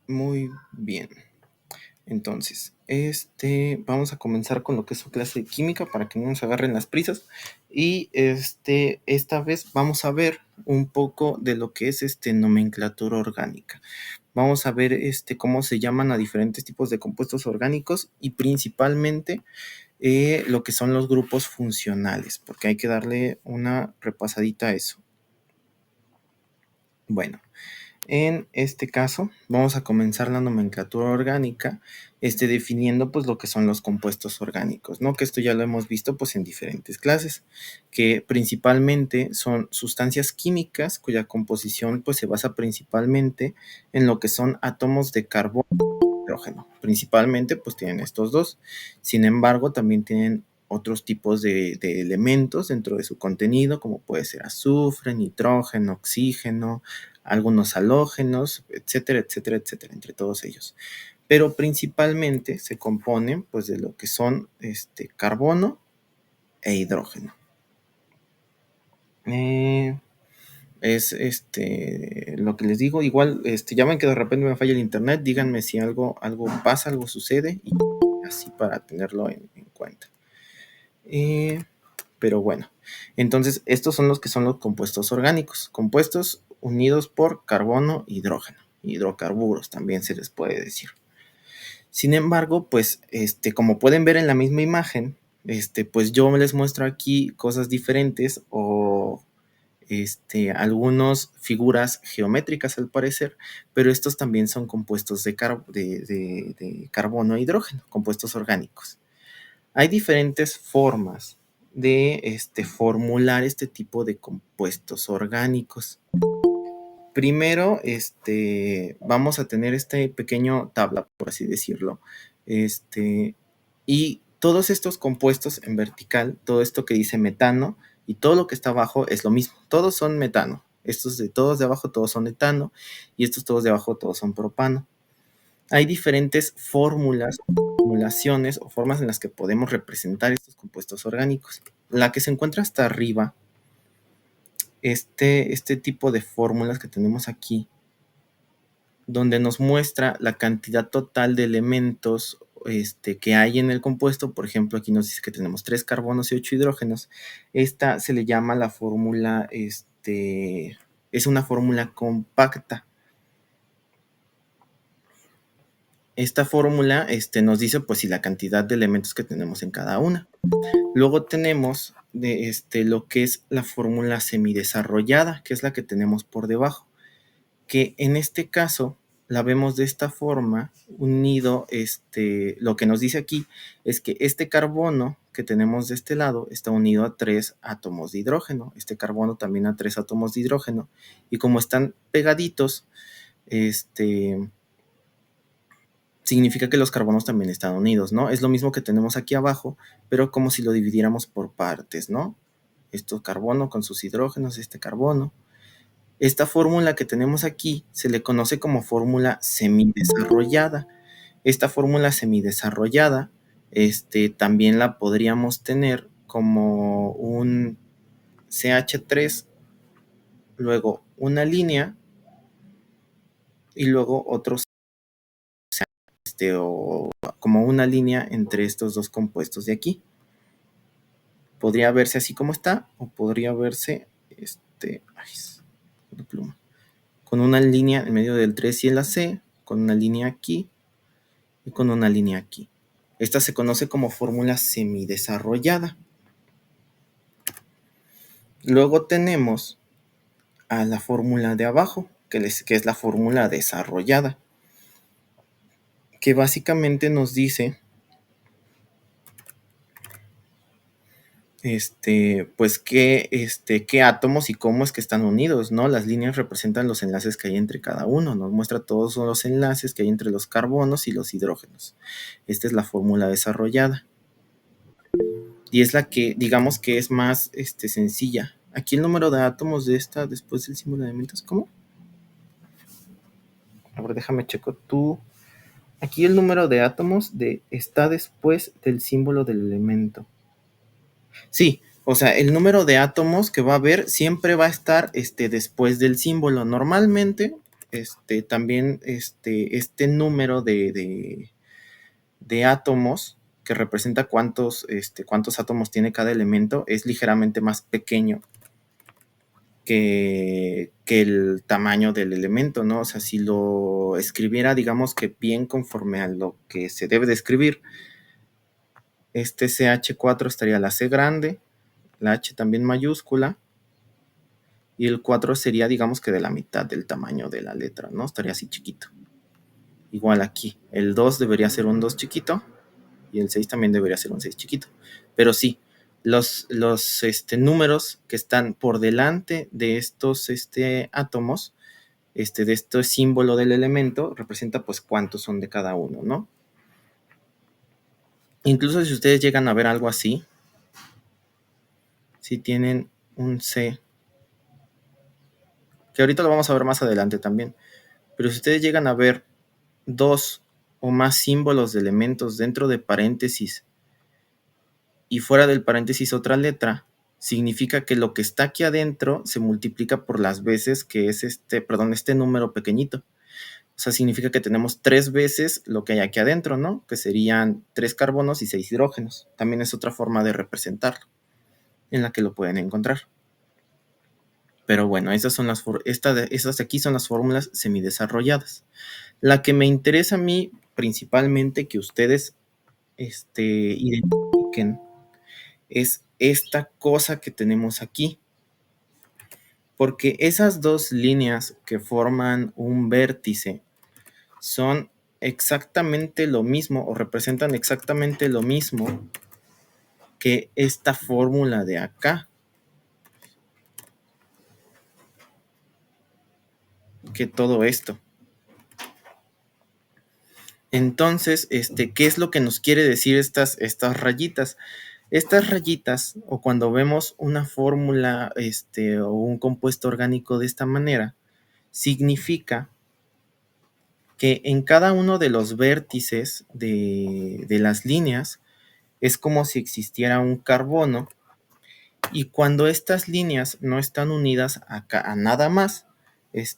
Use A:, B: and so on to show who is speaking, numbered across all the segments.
A: Muy bien. Entonces, vamos a comenzar con lo que es su clase de química para que no nos agarren las prisas. Y esta vez vamos a ver un poco de lo que es nomenclatura orgánica. Vamos a ver cómo se llaman a diferentes tipos de compuestos orgánicos y principalmente lo que son los grupos funcionales, porque hay que darle una repasadita a eso. Bueno, en este caso, vamos a comenzar la nomenclatura orgánica, definiendo pues lo que son los compuestos orgánicos, ¿no? Que esto ya lo hemos visto pues en diferentes clases, que principalmente son sustancias químicas cuya composición pues se basa principalmente en lo que son átomos de carbono y hidrógeno. Principalmente pues tienen estos dos. Sin embargo, también tienen otros tipos de elementos dentro de su contenido, como puede ser azufre, nitrógeno, oxígeno, algunos halógenos, etcétera, etcétera, etcétera, entre todos ellos. Pero principalmente se componen pues de lo que son carbono e hidrógeno. Es lo que les digo. Igual, ya ven que de repente me falla el internet, díganme si algo pasa, algo sucede, y así para tenerlo en cuenta. Pero bueno, entonces estos son los que son los compuestos orgánicos, compuestos unidos por carbono e hidrógeno, hidrocarburos también se les puede decir. Sin embargo, pues, como pueden ver en la misma imagen, pues yo les muestro aquí cosas diferentes o algunas figuras geométricas al parecer, pero estos también son compuestos de carbono e hidrógeno, compuestos orgánicos. Hay diferentes formas de formular este tipo de compuestos orgánicos. Primero, vamos a tener este pequeño tabla, por así decirlo. Y todos estos compuestos en vertical, todo esto que dice metano y todo lo que está abajo es lo mismo. Todos son metano. Estos de todos de abajo, todos son etano. Y estos todos de abajo, todos son propano. Hay diferentes fórmulas, formulaciones o formas en las que podemos representar estos compuestos orgánicos. La que se encuentra hasta arriba, este tipo de fórmulas que tenemos aquí, donde nos muestra la cantidad total de elementos que hay en el compuesto. Por ejemplo, aquí nos dice que tenemos 3 carbonos y 8 hidrógenos. Esta se le llama la fórmula, es una fórmula compacta. Esta fórmula nos dice pues si la cantidad de elementos que tenemos en cada una. Luego tenemos lo que es la fórmula semidesarrollada, que es la que tenemos por debajo, que en este caso la vemos de esta forma, unido, lo que nos dice aquí es que este carbono que tenemos de este lado está unido a 3 átomos de hidrógeno, este carbono también a 3 átomos de hidrógeno, y como están pegaditos, significa que los carbonos también están unidos, ¿no? Es lo mismo que tenemos aquí abajo, pero como si lo dividiéramos por partes, ¿no? Esto carbono con sus hidrógenos, este carbono. Esta fórmula que tenemos aquí se le conoce como fórmula semidesarrollada. Esta fórmula semidesarrollada, también la podríamos tener como un CH3, luego una línea y luego otro o como una línea entre estos dos compuestos de aquí. Podría verse así como está, o podría verse con una línea en medio del 3 y en la C, con una línea aquí y con una línea aquí. Esta se conoce como fórmula semidesarrollada. Luego tenemos a la fórmula de abajo, que es la fórmula desarrollada, que básicamente nos dice pues qué átomos y cómo es que están unidos, ¿no? Las líneas representan los enlaces que hay entre cada uno, nos muestra todos los enlaces que hay entre los carbonos y los hidrógenos. Esta es la fórmula desarrollada. Y es la que, digamos que es más sencilla. Aquí el número de átomos de esta, después del símbolo de elementos, ¿cómo? A ver, déjame checo tú. Aquí el número de átomos está después del símbolo del elemento. Sí, o sea, el número de átomos que va a haber siempre va a estar después del símbolo. Normalmente, también este número de átomos que representa cuántos átomos tiene cada elemento es ligeramente más pequeño que el tamaño del elemento, ¿no? O sea, si lo escribiera, digamos que bien conforme a lo que se debe de escribir, este CH4 estaría la C grande, la H también mayúscula, y el 4 sería, digamos que de la mitad del tamaño de la letra, ¿no? Estaría así chiquito. Igual aquí, el 2 debería ser un 2 chiquito, y el 6 también debería ser un 6 chiquito. Pero sí, los números que están por delante de estos átomos, de este símbolo del elemento, representa pues cuántos son de cada uno, ¿no? Incluso si ustedes llegan a ver algo así, si tienen un C, que ahorita lo vamos a ver más adelante también, pero si ustedes llegan a ver dos o más símbolos de elementos dentro de paréntesis y fuera del paréntesis otra letra, significa que lo que está aquí adentro se multiplica por las veces que es este número pequeñito. O sea, significa que tenemos 3 veces lo que hay aquí adentro, ¿no? Que serían 3 carbonos y 6 hidrógenos. También es otra forma de representarlo, en la que lo pueden encontrar. Pero bueno, estas de aquí son las fórmulas semidesarrolladas. La que me interesa a mí principalmente que ustedes identifiquen es esta cosa que tenemos aquí, porque esas dos líneas que forman un vértice son exactamente lo mismo o representan exactamente lo mismo que esta fórmula de acá, que todo esto. Entonces, ¿qué es lo que nos quiere decir estas rayitas? Estas rayitas, o cuando vemos una fórmula o un compuesto orgánico de esta manera, significa que en cada uno de los vértices de las líneas es como si existiera un carbono, y cuando estas líneas no están unidas a nada más,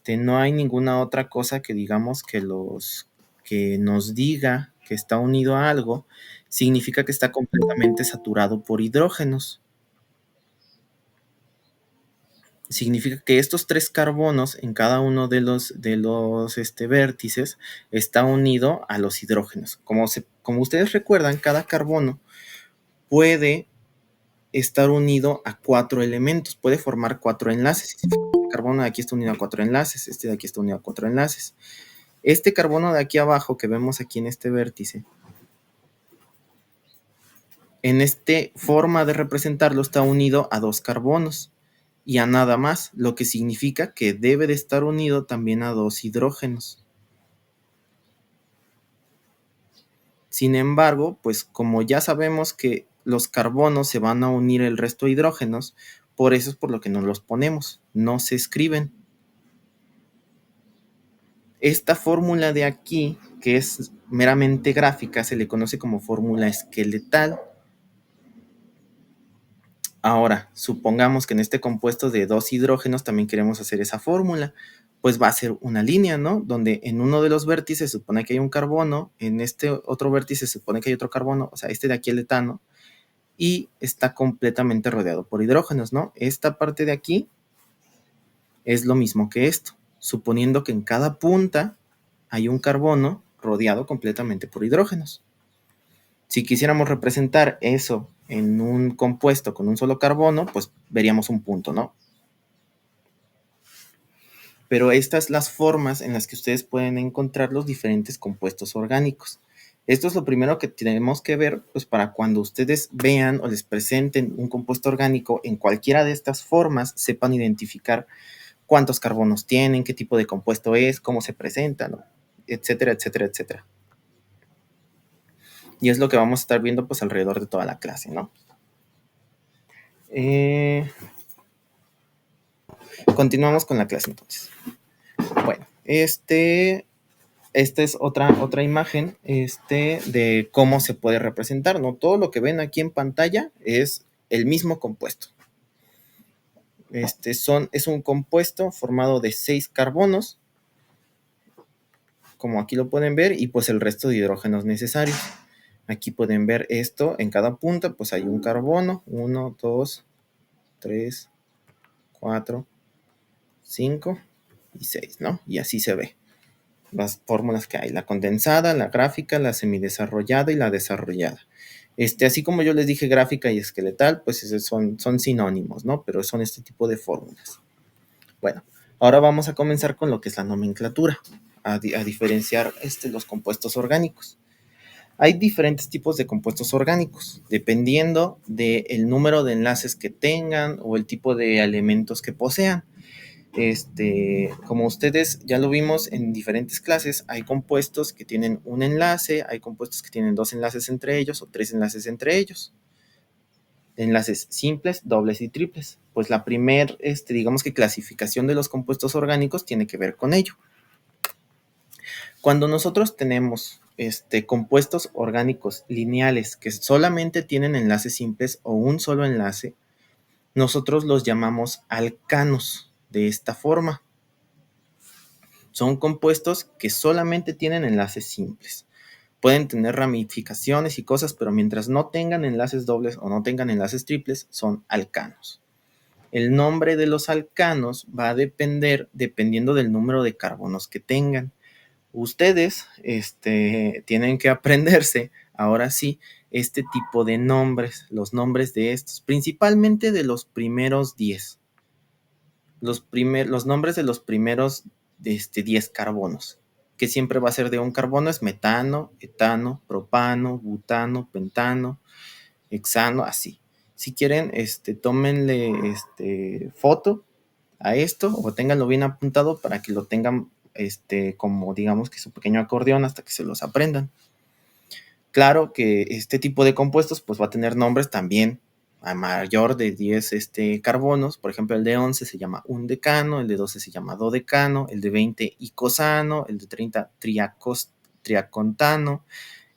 A: no hay ninguna otra cosa que digamos que nos diga que está unido a algo, significa que está completamente saturado por hidrógenos. Significa que estos 3 carbonos en cada uno de los vértices está unido a los hidrógenos. Como ustedes recuerdan, cada carbono puede estar unido a 4 elementos, puede formar 4 enlaces. El carbono de aquí está unido a 4 enlaces, este de aquí está unido a 4 enlaces. Este carbono de aquí abajo que vemos aquí en este vértice, en esta forma de representarlo está unido a 2 carbonos y a nada más, lo que significa que debe de estar unido también a 2 hidrógenos. Sin embargo, pues como ya sabemos que los carbonos se van a unir el resto de hidrógenos, por eso es por lo que nos los ponemos, no se escriben. Esta fórmula de aquí, que es meramente gráfica, se le conoce como fórmula esqueletal. Ahora, supongamos que en este compuesto de 2 hidrógenos también queremos hacer esa fórmula, pues va a ser una línea, ¿no? Donde en uno de los vértices se supone que hay un carbono, en este otro vértice se supone que hay otro carbono, o sea, de aquí el etano, y está completamente rodeado por hidrógenos, ¿no? Esta parte de aquí es lo mismo que esto, suponiendo que en cada punta hay un carbono rodeado completamente por hidrógenos. Si quisiéramos representar eso en un compuesto con un solo carbono, pues veríamos un punto, ¿no? Pero estas las formas en las que ustedes pueden encontrar los diferentes compuestos orgánicos. Esto es lo primero que tenemos que ver, pues para cuando ustedes vean o les presenten un compuesto orgánico en cualquiera de estas formas, sepan identificar cuántos carbonos tienen, qué tipo de compuesto es, cómo se presenta, ¿no? Etcétera, etcétera, etcétera. Y es lo que vamos a estar viendo pues alrededor de toda la clase, ¿no? Continuamos con la clase entonces. Bueno, esta es otra imagen de cómo se puede representar, ¿no? Todo lo que ven aquí en pantalla es el mismo compuesto. Es un compuesto formado de 6 carbonos como aquí lo pueden ver, y pues el resto de hidrógenos necesarios. Aquí pueden ver esto, en cada punta pues hay un carbono, 1, 2, 3, 4, 5 y 6, ¿no? Y así se ve las fórmulas que hay, la condensada, la gráfica, la semidesarrollada y la desarrollada. Así como yo les dije gráfica y esqueletal, pues son sinónimos, ¿no? Pero son este tipo de fórmulas. Bueno, ahora vamos a comenzar con lo que es la nomenclatura, a diferenciar los compuestos orgánicos. Hay diferentes tipos de compuestos orgánicos, dependiendo del número de enlaces que tengan o el tipo de elementos que posean. Como ustedes ya lo vimos en diferentes clases, hay compuestos que tienen un enlace, hay compuestos que tienen 2 enlaces entre ellos o 3 enlaces entre ellos. Enlaces simples, dobles y triples. Pues la primer, digamos que clasificación de los compuestos orgánicos tiene que ver con ello. Cuando nosotros tenemos compuestos orgánicos lineales que solamente tienen enlaces simples o un solo enlace, nosotros los llamamos alcanos de esta forma. Son compuestos que solamente tienen enlaces simples. Pueden tener ramificaciones y cosas, pero mientras no tengan enlaces dobles o no tengan enlaces triples, son alcanos. El nombre de los alcanos va a depender dependiendo del número de carbonos que tengan. Ustedes tienen que aprenderse, ahora sí, este tipo de nombres, los nombres de estos, principalmente de los primeros 10. Los nombres de los primeros 10 carbonos, que siempre va a ser de un carbono, es metano, etano, propano, butano, pentano, hexano, así. Si quieren, tómenle foto a esto o ténganlo bien apuntado para que lo tengan como digamos que su pequeño acordeón hasta que se los aprendan. Claro que este tipo de compuestos pues va a tener nombres también a mayor de 10 carbonos. Por ejemplo, el de 11 se llama undecano, el de 12 se llama dodecano, el de 20 icosano, el de 30 triacontano,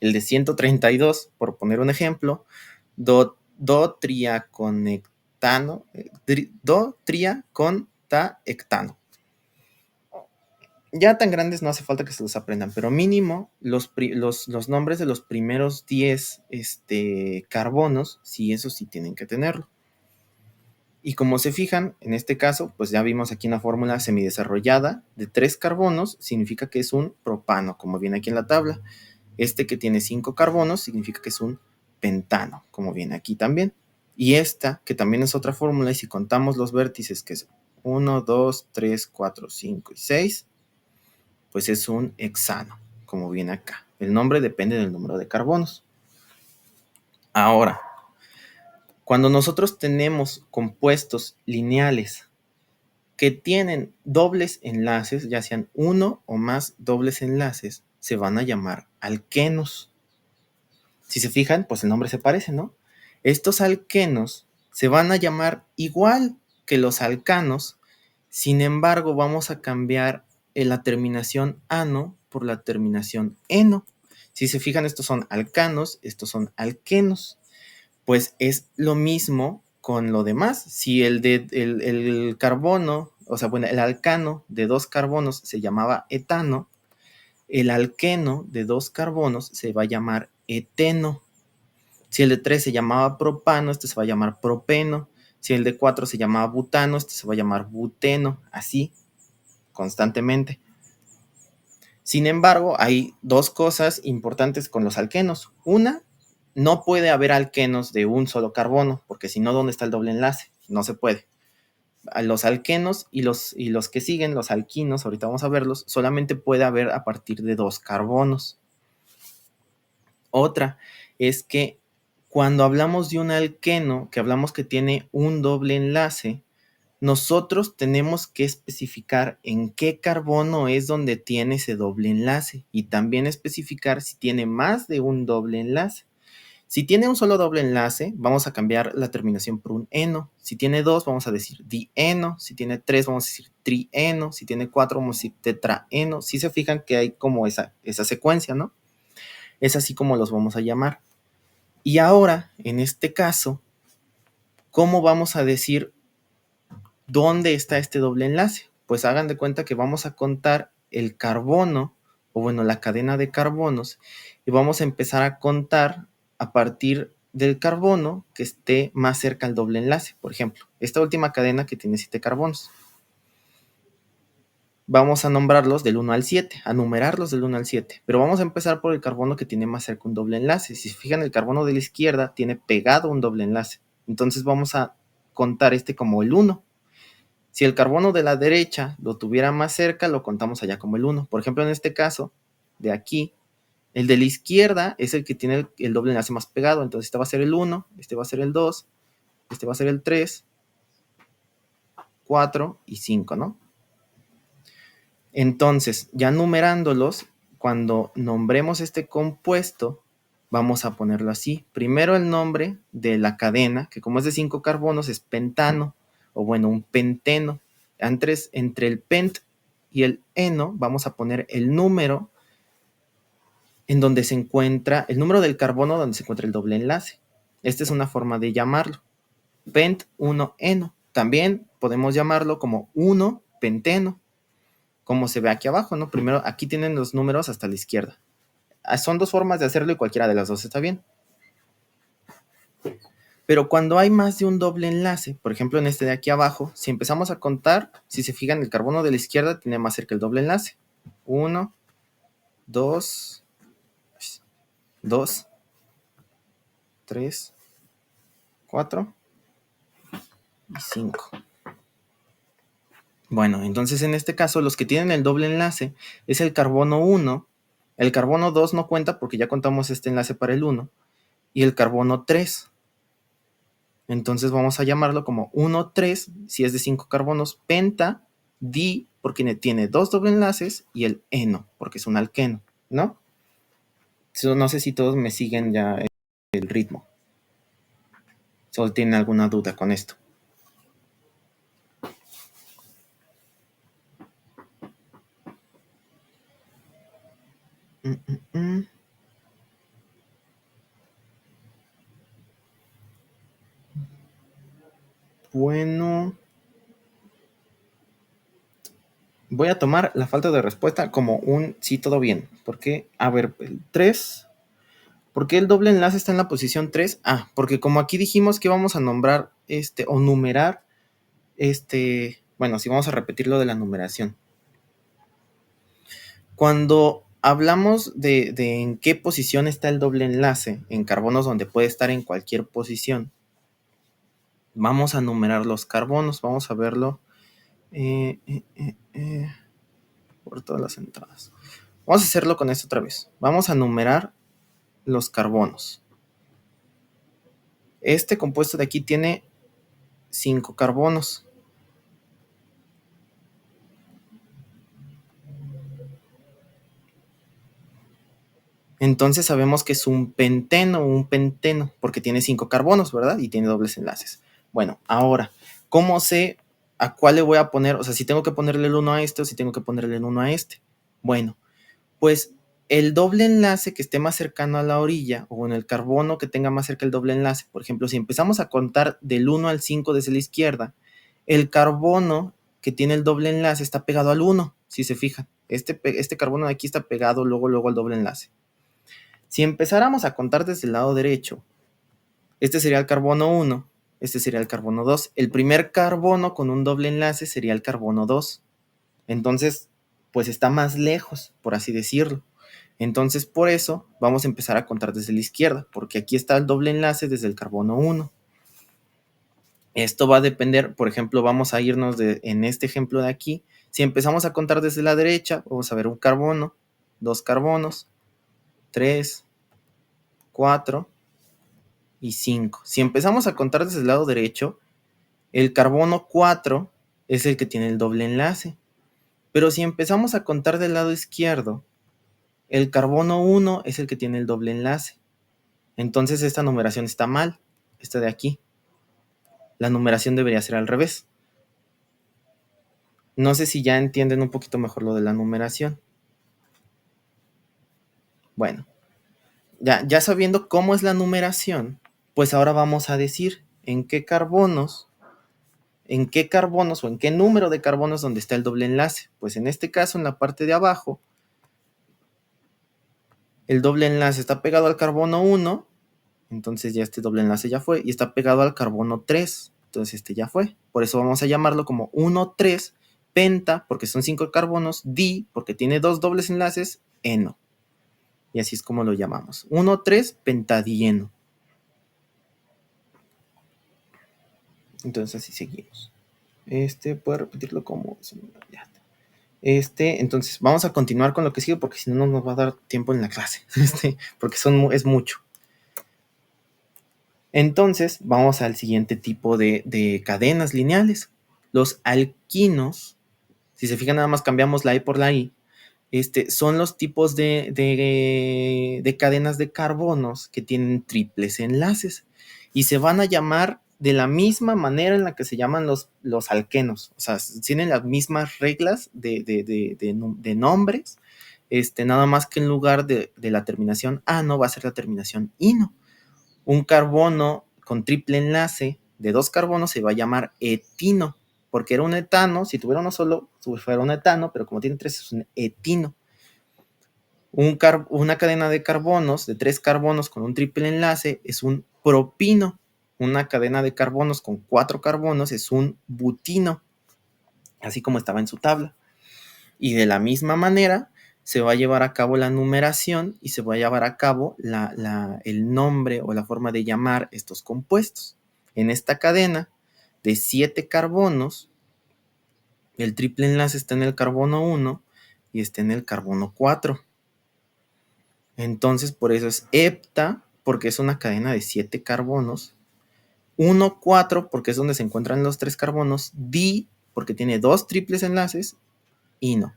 A: el de 132, por poner un ejemplo, dotriaconectano, dotriacontaectano. Ya tan grandes no hace falta que se los aprendan, pero mínimo los nombres de los primeros 10 carbonos, sí, eso sí tienen que tenerlo. Y como se fijan, en este caso, pues ya vimos aquí una fórmula semidesarrollada de 3 carbonos, significa que es un propano, como viene aquí en la tabla. Que tiene 5 carbonos significa que es un pentano, como viene aquí también. Y esta, que también es otra fórmula, y si contamos los vértices, que es 1, 2, 3, 4, 5 y 6, pues es un hexano, como viene acá. El nombre depende del número de carbonos. Ahora, cuando nosotros tenemos compuestos lineales que tienen dobles enlaces, ya sean uno o más dobles enlaces, se van a llamar alquenos. Si se fijan, pues el nombre se parece, ¿no? Estos alquenos se van a llamar igual que los alcanos, sin embargo, vamos a cambiar la terminación ano por la terminación eno. Si se fijan, estos son alcanos, estos son alquenos. Pues es lo mismo con lo demás. Si el carbono, o sea, bueno, el alcano de 2 carbonos se llamaba etano, el alqueno de 2 carbonos se va a llamar eteno. Si el de 3 se llamaba propano, este se va a llamar propeno. Si el de 4 se llamaba butano, este se va a llamar buteno. Así, constantemente. Sin embargo, hay 2 cosas importantes con los alquenos. Una, no puede haber alquenos de un solo carbono, porque si no, ¿dónde está el doble enlace? No se puede. Los alquenos y los que siguen, los alquinos, ahorita vamos a verlos, solamente puede haber a partir de 2 carbonos. Otra es que cuando hablamos de un alqueno, que hablamos que tiene un doble enlace, nosotros tenemos que especificar en qué carbono es donde tiene ese doble enlace y también especificar si tiene más de un doble enlace. Si tiene un solo doble enlace, vamos a cambiar la terminación por un eno. Si tiene 2, vamos a decir dieno. Si tiene 3, vamos a decir trieno. Si tiene 4, vamos a decir tetraeno. Si se fijan que hay como esa secuencia, ¿no? Es así como los vamos a llamar. Y ahora, en este caso, ¿cómo vamos a decir dónde está este doble enlace? Pues hagan de cuenta que vamos a contar el carbono o bueno, la cadena de carbonos, y vamos a empezar a contar a partir del carbono que esté más cerca al doble enlace. Por ejemplo, esta última cadena que tiene 7 carbonos. Vamos a nombrarlos del 1 al 7, a numerarlos del 1 al 7, pero vamos a empezar por el carbono que tiene más cerca un doble enlace. Si se fijan, el carbono de la izquierda tiene pegado un doble enlace, entonces vamos a contar este como el 1. Si el carbono de la derecha lo tuviera más cerca, lo contamos allá como el 1. Por ejemplo, en este caso, de aquí, el de la izquierda es el que tiene el doble enlace más pegado, entonces este va a ser el 1, este va a ser el 2, este va a ser el 3, 4 y 5, ¿no? Entonces, ya numerándolos, cuando nombremos este compuesto, vamos a ponerlo así. Primero el nombre de la cadena, que como es de 5 carbonos, es pentano, o bueno, un penteno. Entre el pent y el eno, vamos a poner el número en donde se encuentra, el número del carbono donde se encuentra el doble enlace. Esta es una forma de llamarlo. Pent 1-eno. También podemos llamarlo como 1-penteno, como se ve aquí abajo, ¿no? Primero, aquí tienen los números hasta la izquierda. Son dos formas de hacerlo y cualquiera de las dos está bien. Pero cuando hay más de un doble enlace, por ejemplo en este de aquí abajo, si empezamos a contar, si se fijan, el carbono de la izquierda tiene más cerca el doble enlace. 1, 2, 2, 3, 4 y 5. Bueno, entonces en este caso los que tienen el doble enlace es el carbono 1, el carbono 2 no cuenta porque ya contamos este enlace para el 1, y el carbono 3. Entonces vamos a llamarlo como 1,3, si es de 5 carbonos, penta, di, porque tiene 2 doble enlaces, y el eno, porque es un alqueno, ¿no? No sé si todos me siguen ya el ritmo. Solo tienen alguna duda con esto. Bueno, voy a tomar la falta de respuesta como un sí, todo bien. Porque, a ver, el 3. ¿Por qué el doble enlace está en la posición 3? Ah, porque como aquí dijimos que vamos a nombrar o numerar, bueno, sí, vamos a repetir lo de la numeración. Cuando hablamos de en qué posición está el doble enlace en carbonos, donde puede estar en cualquier posición, vamos a numerar los carbonos. Vamos a verlo por todas las entradas. Vamos a hacerlo con esto otra vez. Vamos a numerar los carbonos. Este compuesto de aquí tiene 5 carbonos. Entonces sabemos que es un penteno, porque tiene 5 carbonos, ¿verdad? Y tiene dobles enlaces. Bueno, ahora, ¿cómo sé a cuál le voy a poner? O sea, si tengo que ponerle el 1 a este o si tengo que ponerle el 1 a este. Bueno, pues el doble enlace que esté más cercano a la orilla, o en el carbono que tenga más cerca el doble enlace, por ejemplo, si empezamos a contar del 1 al 5 desde la izquierda, el carbono que tiene el doble enlace está pegado al 1, si se fijan. Este carbono de aquí está pegado luego al doble enlace. Si empezáramos a contar desde el lado derecho, este sería el carbono 1, este sería el carbono 2. El primer carbono con un doble enlace sería el carbono 2. Entonces, pues está más lejos, por así decirlo. Entonces, por eso vamos a empezar a contar desde la izquierda, porque aquí está el doble enlace desde el carbono 1. Esto va a depender, por ejemplo, vamos a irnos en este ejemplo de aquí. Si empezamos a contar desde la derecha, vamos a ver un carbono, 2 carbonos, 3, 4 y 5. Si empezamos a contar desde el lado derecho, el carbono 4 es el que tiene el doble enlace. Pero si empezamos a contar del lado izquierdo, el carbono 1 es el que tiene el doble enlace. Entonces esta numeración está mal, esta de aquí. La numeración debería ser al revés. No sé si ya entienden un poquito mejor lo de la numeración. Bueno, ya sabiendo cómo es la numeración, pues ahora vamos a decir en qué carbonos o en qué número de carbonos donde está el doble enlace. Pues en este caso, en la parte de abajo, el doble enlace está pegado al carbono 1, entonces ya este doble enlace ya fue, y está pegado al carbono 3, entonces este ya fue. Por eso vamos a llamarlo como 1,3 penta, porque son 5 carbonos, di, porque tiene 2 dobles enlaces, eno. Y así es como lo llamamos. 1,3 pentadieno. Entonces así seguimos. Puedo repetirlo como... entonces vamos a continuar con lo que sigue porque si no, no nos va a dar tiempo en la clase. Porque es mucho. Entonces vamos al siguiente tipo de cadenas lineales. Los alquinos, si se fijan nada más cambiamos la E por la I, son los tipos de cadenas de carbonos que tienen triples enlaces y se van a llamar de la misma manera en la que se llaman los alquenos. O sea, tienen las mismas reglas de nombres, nada más que en lugar de la terminación ano va a ser la terminación ino. Un carbono con triple enlace de 2 carbonos se va a llamar etino, porque era un etano, si tuviera uno solo, fuera un etano, pero como tiene 3 es un etino. Una cadena de carbonos, de 3 carbonos con un triple enlace, es un propino. Una cadena de carbonos con 4 carbonos es un butino, así como estaba en su tabla. Y de la misma manera se va a llevar a cabo la numeración y se va a llevar a cabo el nombre o la forma de llamar estos compuestos. En esta cadena de 7 carbonos, el triple enlace está en el carbono 1 y está en el carbono 4. Entonces, por eso es hepta, porque es una cadena de 7 carbonos. 1,4, porque es donde se encuentran los 3 carbonos. Di, porque tiene 2 triples enlaces. Ino.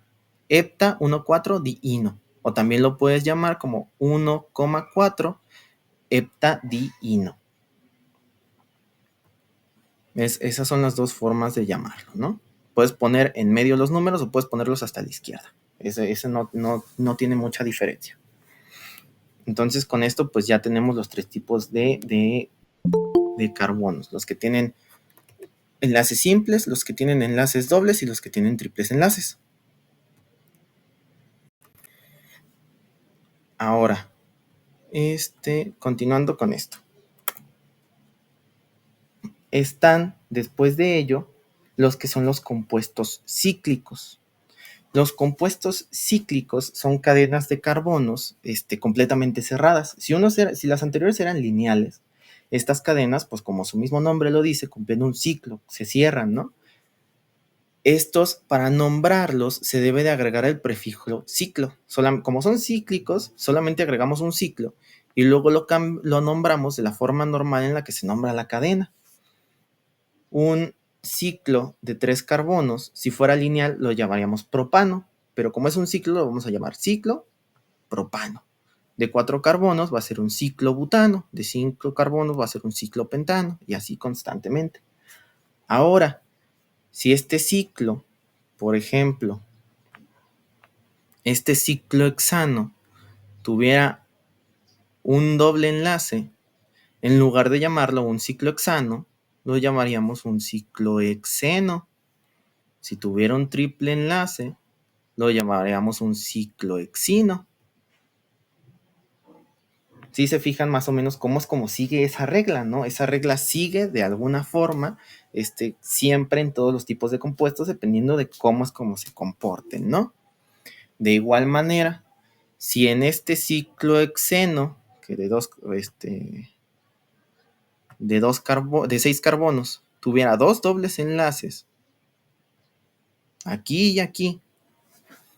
A: Hepta 1,4 diino. O también lo puedes llamar como 1,4 heptadiino. Esas son las dos formas de llamarlo, ¿no? Puedes poner en medio los números o puedes ponerlos hasta la izquierda. Ese no tiene mucha diferencia. Entonces, con esto, pues ya tenemos los 3 tipos de carbonos. Los que tienen enlaces simples, los que tienen enlaces dobles y los que tienen triples enlaces. Ahora, continuando con esto. Están, después de ello, los que son los compuestos cíclicos. Los compuestos cíclicos son cadenas de carbonos completamente cerradas. Si las anteriores eran lineales, estas cadenas, pues como su mismo nombre lo dice, cumplen un ciclo, se cierran, ¿no? Estos, para nombrarlos, se debe de agregar el prefijo ciclo. Como son cíclicos, solamente agregamos un ciclo y luego lo nombramos de la forma normal en la que se nombra la cadena. Un ciclo de 3 carbonos, si fuera lineal, lo llamaríamos propano, pero como es un ciclo, lo vamos a llamar ciclo propano. De 4 carbonos va a ser un ciclo butano, de 5 carbonos va a ser un ciclo pentano, y así constantemente. Ahora, si este ciclo, por ejemplo, este ciclo hexano tuviera un doble enlace, en lugar de llamarlo un ciclo hexano, lo llamaríamos un ciclo hexeno. Si tuviera un triple enlace, lo llamaríamos un ciclo hexino. Si se fijan más o menos cómo es como sigue esa regla, ¿no? Esa regla sigue de alguna forma siempre en todos los tipos de compuestos, dependiendo de cómo es como se comporten, ¿no? De igual manera, si en este ciclo hexeno, que de 6 carbonos, tuviera 2 dobles enlaces, aquí y aquí,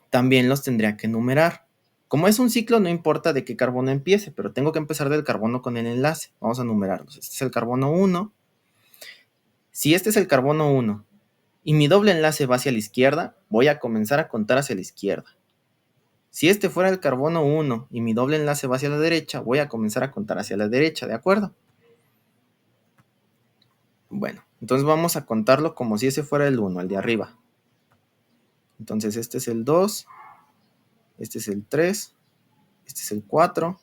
A: también los tendría que numerar. Como es un ciclo, no importa de qué carbono empiece, pero tengo que empezar del carbono con el enlace. Vamos a numerarlos. Este es el carbono 1. Si este es el carbono 1 y mi doble enlace va hacia la izquierda, voy a comenzar a contar hacia la izquierda. Si este fuera el carbono 1 y mi doble enlace va hacia la derecha, voy a comenzar a contar hacia la derecha, ¿de acuerdo? Bueno, entonces vamos a contarlo como si ese fuera el 1, el de arriba. Entonces este es el 2, este es el 3, este es el 4,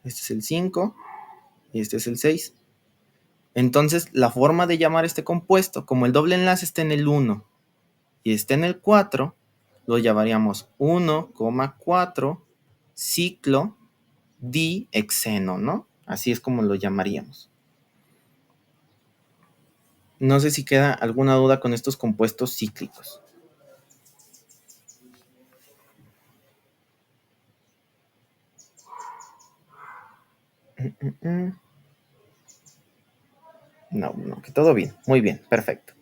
A: este es el 5 y este es el 6. Entonces, la forma de llamar este compuesto, como el doble enlace está en el 1 y está en el 4, lo llamaríamos 1,4 ciclodihexeno, ¿no? Así es como lo llamaríamos. No sé si queda alguna duda con estos compuestos cíclicos. No, que todo bien. Muy bien, perfecto.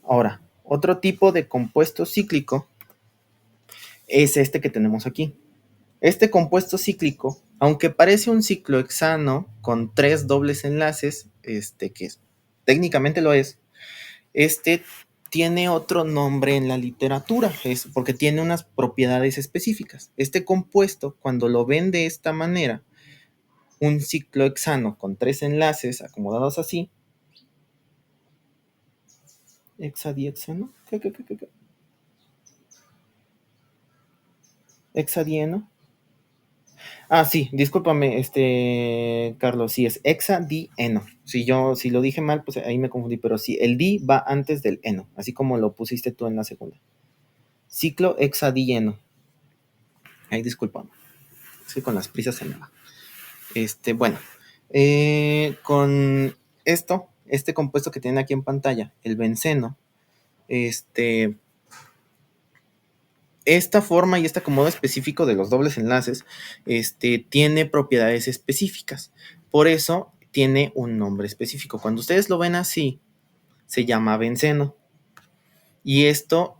A: Ahora, otro tipo de compuesto cíclico es este que tenemos aquí. Este compuesto cíclico, aunque parece un ciclohexano con 3 dobles enlaces, que técnicamente lo es, tiene otro nombre en la literatura, es porque tiene unas propiedades específicas. Este compuesto, cuando lo ven de esta manera, un ciclohexano con 3 enlaces acomodados así, hexadiexano, ¿qué? Hexadieno. Ah, sí, discúlpame, Carlos, sí es hexadieno. Si lo dije mal, pues ahí me confundí, pero sí, el di va antes del eno, así como lo pusiste tú en la segunda. Ciclo hexadieno. Ahí discúlpame, es que con las prisas se me va. Bueno, con este compuesto que tienen aquí en pantalla, el benceno, esta forma y este acomodo específico de los dobles enlaces, tiene propiedades específicas. Por eso tiene un nombre específico. Cuando ustedes lo ven así, se llama benceno. Y esto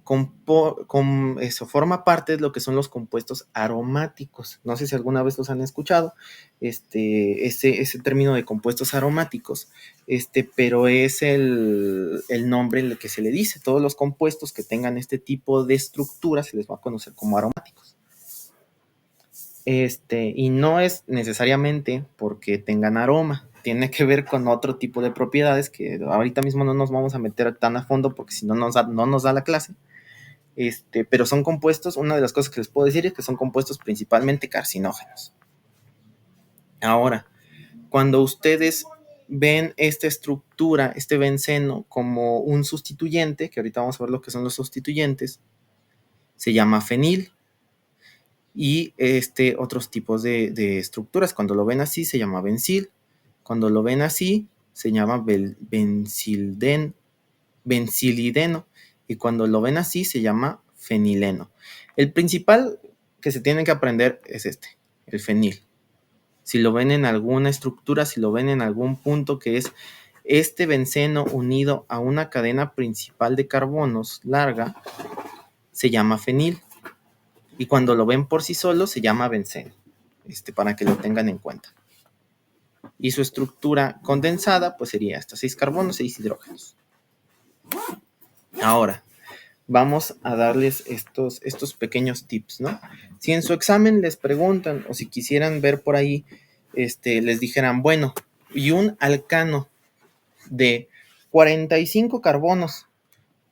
A: eso forma parte de lo que son los compuestos aromáticos. No sé si alguna vez los han escuchado, ese término de compuestos aromáticos, pero es el nombre en el que se le dice. Todos los compuestos que tengan este tipo de estructura se les va a conocer como aromáticos. Y no es necesariamente porque tengan aroma, tiene que ver con otro tipo de propiedades que ahorita mismo no nos vamos a meter tan a fondo porque si no no nos da la clase. Pero son compuestos, una de las cosas que les puedo decir es que son compuestos principalmente carcinógenos. Ahora, cuando ustedes ven esta estructura, este benceno, como un sustituyente, que ahorita vamos a ver lo que son los sustituyentes, se llama fenil. Y otros tipos de estructuras, cuando lo ven así, se llama bencil. Cuando lo ven así, se llama bencilideno. Y cuando lo ven así, se llama fenileno. El principal que se tiene que aprender es el fenil. Si lo ven en alguna estructura, si lo ven en algún punto que es este benceno unido a una cadena principal de carbonos larga, se llama fenil. Y cuando lo ven por sí solo, se llama benceno, para que lo tengan en cuenta. Y su estructura condensada, pues sería estos 6 carbonos, 6 hidrógenos. Ahora, vamos a darles estos pequeños tips, ¿no? Si en su examen les preguntan, o si quisieran ver por ahí, les dijeran, bueno, y un alcano de 45 carbonos,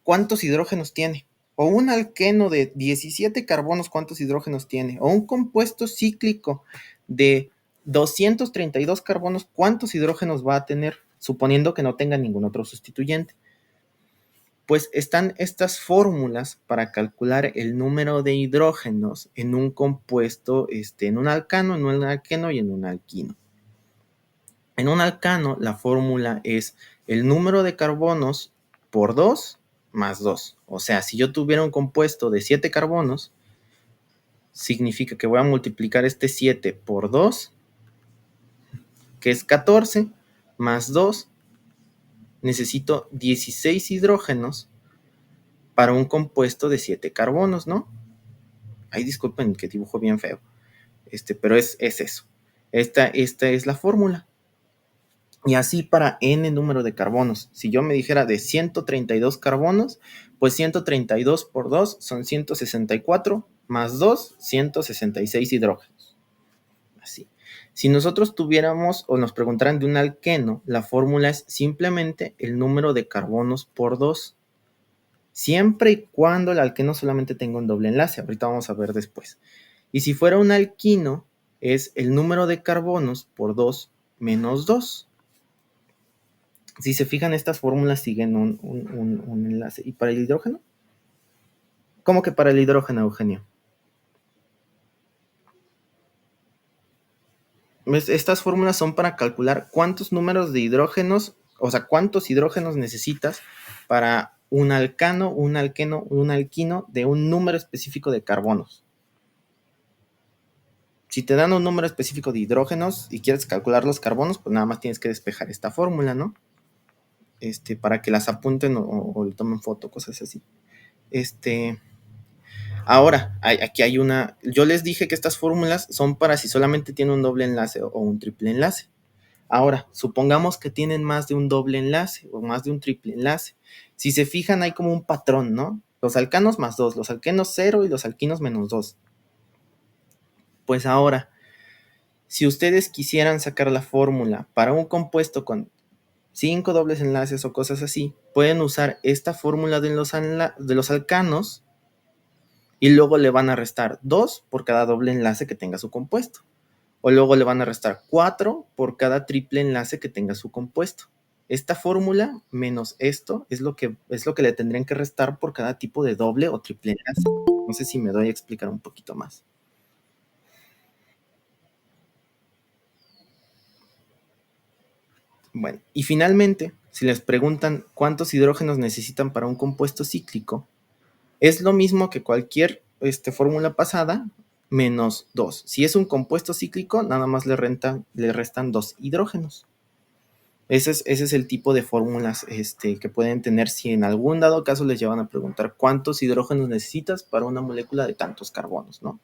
A: ¿cuántos hidrógenos tiene? O un alqueno de 17 carbonos, ¿cuántos hidrógenos tiene? O un compuesto cíclico de 232 carbonos, ¿cuántos hidrógenos va a tener? Suponiendo que no tenga ningún otro sustituyente. Pues están estas fórmulas para calcular el número de hidrógenos en un compuesto, en un alcano, en un alqueno y en un alquino. En un alcano, la fórmula es el número de carbonos por 2 más 2. O sea, si yo tuviera un compuesto de 7 carbonos, significa que voy a multiplicar este 7 por 2, que es 14, más 2. Necesito 16 hidrógenos para un compuesto de 7 carbonos, ¿no? Ay, disculpen que dibujo bien feo. Pero es eso. Esta es la fórmula. Y así para n número de carbonos. Si yo me dijera de 132 carbonos, pues 132 por 2 son 164, más 2, 166 hidrógenos. Así. Si nosotros tuviéramos o nos preguntaran de un alqueno, la fórmula es simplemente el número de carbonos por 2. Siempre y cuando el alqueno solamente tenga un doble enlace. Ahorita vamos a ver después. Y si fuera un alquino, es el número de carbonos por 2 menos 2. Si se fijan, estas fórmulas siguen un enlace. ¿Y para el hidrógeno? ¿Cómo que para el hidrógeno, Eugenio? Estas fórmulas son para calcular cuántos números de hidrógenos, o sea, cuántos hidrógenos necesitas para un alcano, un alqueno, un alquino de un número específico de carbonos. Si te dan un número específico de hidrógenos y quieres calcular los carbonos, pues nada más tienes que despejar esta fórmula, ¿no? Para que las apunten o le tomen foto, cosas así. Ahora, aquí hay una. Yo les dije que estas fórmulas son para si solamente tiene un doble enlace o un triple enlace. Ahora, supongamos que tienen más de un doble enlace o más de un triple enlace. Si se fijan, hay como un patrón, ¿no? Los alcanos más 2, los alquenos 0 y los alquinos menos 2. Pues ahora, si ustedes quisieran sacar la fórmula para un compuesto con 5 dobles enlaces o cosas así, pueden usar esta fórmula de los alcanos y luego le van a restar 2 por cada doble enlace que tenga su compuesto. O luego le van a restar 4 por cada triple enlace que tenga su compuesto. Esta fórmula menos esto es lo que le tendrían que restar por cada tipo de doble o triple enlace. No sé si me doy a explicar un poquito más. Bueno, y finalmente, si les preguntan cuántos hidrógenos necesitan para un compuesto cíclico, es lo mismo que cualquier fórmula pasada, menos 2. Si es un compuesto cíclico, nada más le restan 2 hidrógenos. Ese es el tipo de fórmulas que pueden tener si en algún dado caso les llevan a preguntar cuántos hidrógenos necesitas para una molécula de tantos carbonos, ¿no?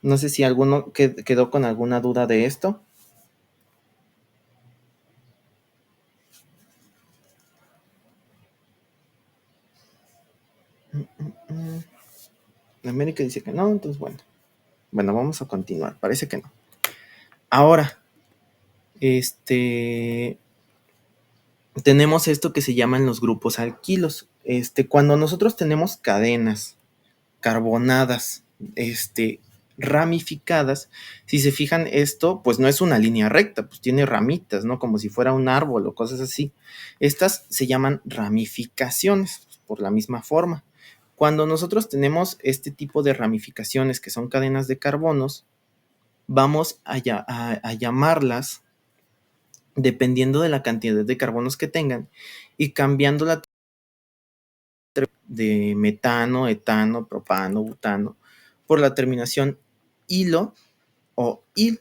A: No sé si alguno quedó con alguna duda de esto. América dice que no, entonces bueno. Bueno, vamos a continuar. Parece que no. Ahora, tenemos esto que se llaman los grupos alquilos. Cuando nosotros tenemos cadenas carbonadas, ramificadas, si se fijan esto, pues no es una línea recta, pues tiene ramitas, ¿no? Como si fuera un árbol o cosas así. Estas se llaman ramificaciones, pues, por la misma forma. Cuando nosotros tenemos este tipo de ramificaciones que son cadenas de carbonos, vamos a llamarlas dependiendo de la cantidad de carbonos que tengan y cambiando la de metano, etano, propano, butano por la terminación hilo o il.